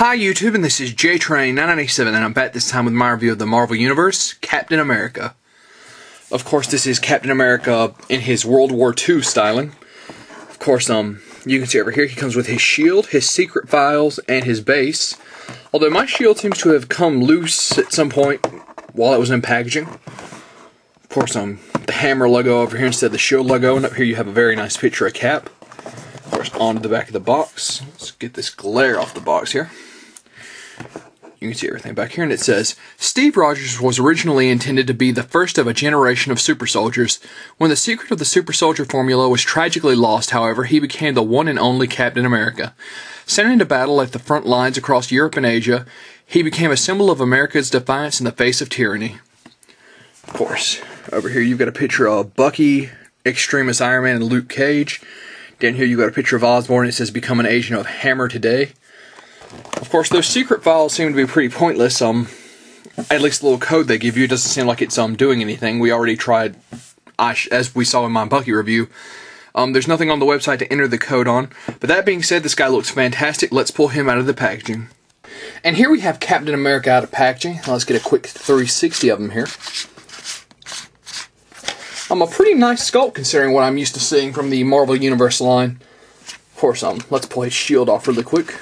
Hi YouTube, and this is JTrain997, and I'm back this time with my review of the Marvel Universe, Captain America. Of course, this is Captain America in his World War II styling. Of course, you can see over here he comes with his shield, his secret files, and his base. Although my shield seems to have come loose at some point while it was in packaging. Of course, the hammer logo over here instead of the shield logo, and up here you have a very nice picture of Cap. Of course, onto the back of the box. Let's get this glare off the box here. You can see everything back here, and it says, Steve Rogers was originally intended to be the first of a generation of super soldiers. When the secret of the super soldier formula was tragically lost, however, he became the one and only Captain America. Sent into battle at the front lines across Europe and Asia, he became a symbol of America's defiance in the face of tyranny. Of course, over here you've got a picture of Bucky, Extremis Iron Man, and Luke Cage. Down here you've got a picture of Osborn. It says, become an agent of Hammer today. Of course, those secret files seem to be pretty pointless. At least the little code they give you doesn't seem like it's doing anything. We already tried, as we saw in my Bucky review. There's nothing on the website to enter the code on. But that being said, this guy looks fantastic. Let's pull him out of the packaging. And here we have Captain America out of packaging. Let's get a quick 360 of him here. A pretty nice sculpt considering what I'm used to seeing from the Marvel Universe line. Of course, let's pull his shield off really quick.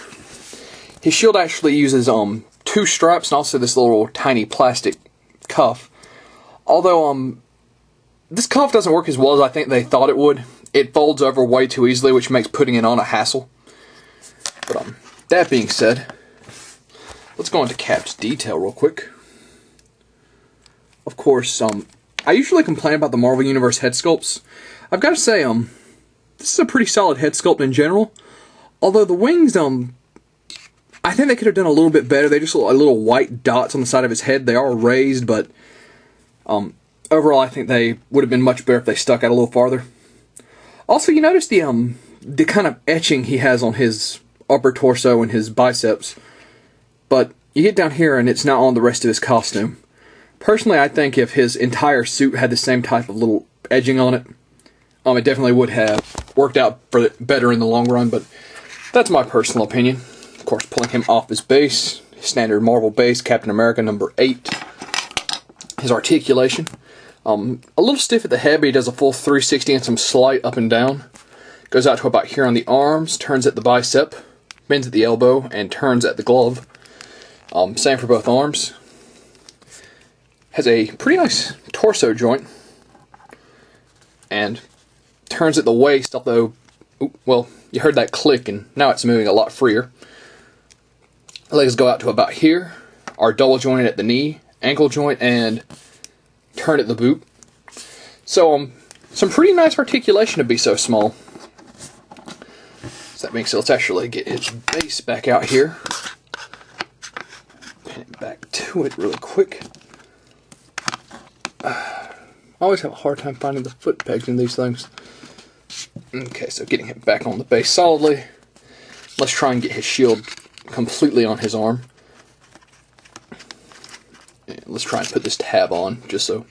His shield actually uses two straps and also this little tiny plastic cuff. Although this cuff doesn't work as well as I think they thought it would. It folds over way too easily, which makes putting it on a hassle. But that being said, let's go into Cap's detail real quick. Of course, I usually complain about the Marvel Universe head sculpts. I've got to say, this is a pretty solid head sculpt in general. Although the wings, I think they could have done a little bit better. They just look like little white dots on the side of his head. They are raised, but overall I think they would have been much better if they stuck out a little farther. Also, you notice the kind of etching he has on his upper torso and his biceps. But you get down here and it's not on the rest of his costume. Personally, I think if his entire suit had the same type of little edging on it, it definitely would have worked out better in the long run, but that's my personal opinion. Of course, pulling him off his base, his standard Marvel base, Captain America number 8. His articulation, a little stiff at the head, but he does a full 360 and some slight up and down. Goes out to about here on the arms, turns at the bicep, bends at the elbow, and turns at the glove. Same for both arms. Has a pretty nice torso joint, and turns at the waist, although, well, you heard that click, and now it's moving a lot freer. Legs go out to about here, are double jointed at the knee, ankle joint, and turn at the boot. So, some pretty nice articulation to be so small. So that being said, let's actually get his base back out here. Pin it back to it really quick. I always have a hard time finding the foot pegs in these things. Okay, so getting him back on the base solidly. Let's try and get his shield completely on his arm. And let's try and put this tab on, just so.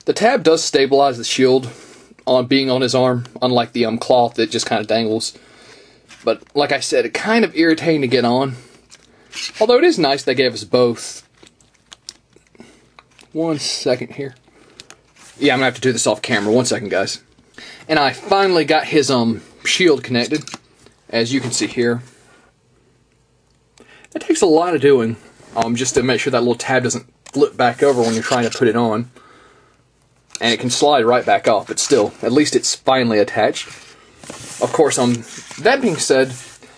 The tab does stabilize the shield on being on his arm, unlike the cloth that just kind of dangles. But like I said, it's kind of irritating to get on. Although it is nice they gave us both. 1 second here. Yeah, I'm going to have to do this off camera. 1 second, guys. And I finally got his shield connected, as you can see here. It takes a lot of doing, just to make sure that little tab doesn't flip back over when you're trying to put it on. And it can slide right back off, but still, at least it's finally attached. Of course, that being said,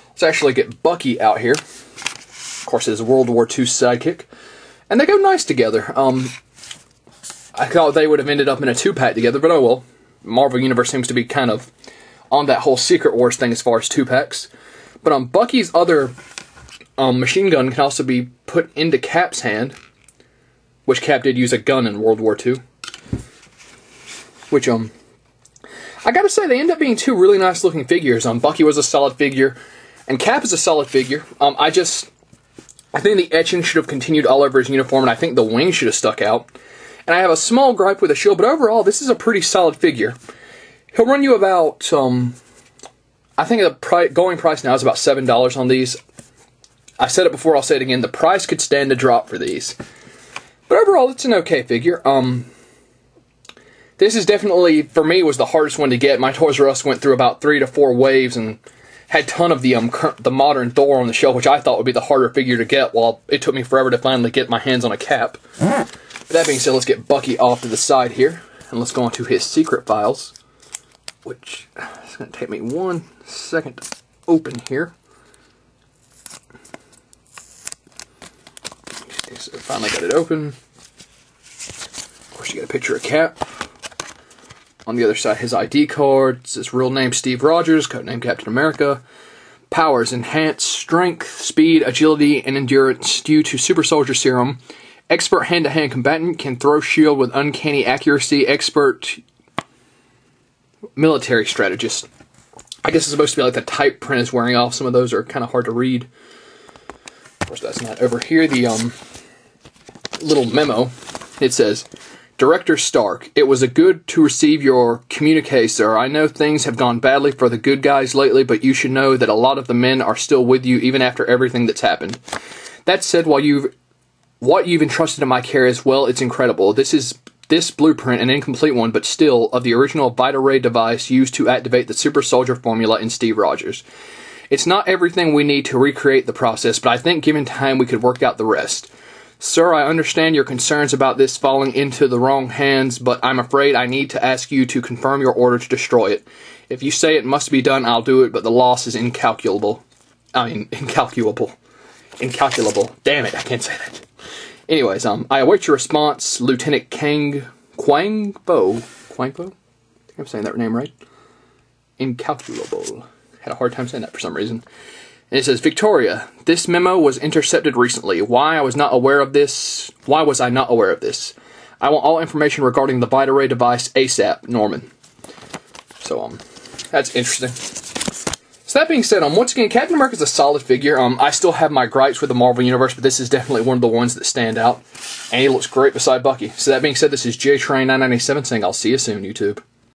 let's actually get Bucky out here. Of course, his World War II sidekick. And they go nice together. I thought they would have ended up in a 2-pack together, but oh well. Marvel Universe seems to be kind of on that whole Secret Wars thing as far as 2-packs. But Bucky's other machine gun can also be put into Cap's hand, which Cap did use a gun in World War II. Which, I gotta say, they end up being two really nice looking figures. Bucky was a solid figure, and Cap is a solid figure. I think the etching should have continued all over his uniform, and I think the wings should have stuck out. And I have a small gripe with the shield, but overall, this is a pretty solid figure. He'll run you about, I think the going price now is about $7 on these. I said it before, I'll say it again, the price could stand to drop for these. But overall, it's an okay figure. This is definitely, for me, was the hardest one to get. My Toys R Us went through about 3 to 4 waves and had a ton of the modern Thor on the shelf, which I thought would be the harder figure to get, while it took me forever to finally get my hands on a Cap. With that being said, let's get Bucky off to the side here, and let's go on to his secret files, which is going to take me 1 second to open here. Okay, so finally got it open. Of course, you got a picture of Cap. On the other side, his ID card. It says real name Steve Rogers, codename Captain America. Powers: enhanced strength, speed, agility, and endurance due to super soldier serum. Expert hand-to-hand combatant, can throw shield with uncanny accuracy. Expert military strategist. I guess it's supposed to be like the type print is wearing off. Some of those are kind of hard to read. Of course, that's not over here. The little memo. It says, Director Stark, it was a good to receive your communique, sir. I know things have gone badly for the good guys lately, but you should know that a lot of the men are still with you even after everything that's happened. That said, what you've entrusted in my care as well, it's incredible. This blueprint, an incomplete one, but still, of the original Vita Ray device used to activate the super soldier formula in Steve Rogers. It's not everything we need to recreate the process, but I think given time we could work out the rest. Sir, I understand your concerns about this falling into the wrong hands, but I'm afraid I need to ask you to confirm your order to destroy it. If you say it must be done, I'll do it, but the loss is incalculable. Incalculable. Damn it, I can't say that. Anyways, I await your response, Lieutenant Kwangbo. I think I'm saying that name right. Incalculable. Had a hard time saying that for some reason. And it says, Victoria, this memo was intercepted recently. Why was I not aware of this? I want all information regarding the Vita Ray device ASAP, Norman. So, that's interesting. So that being said, once again, Captain America's a solid figure. I still have my gripes with the Marvel Universe, but this is definitely one of the ones that stand out. And he looks great beside Bucky. So that being said, this is JTrain997 saying I'll see you soon, YouTube.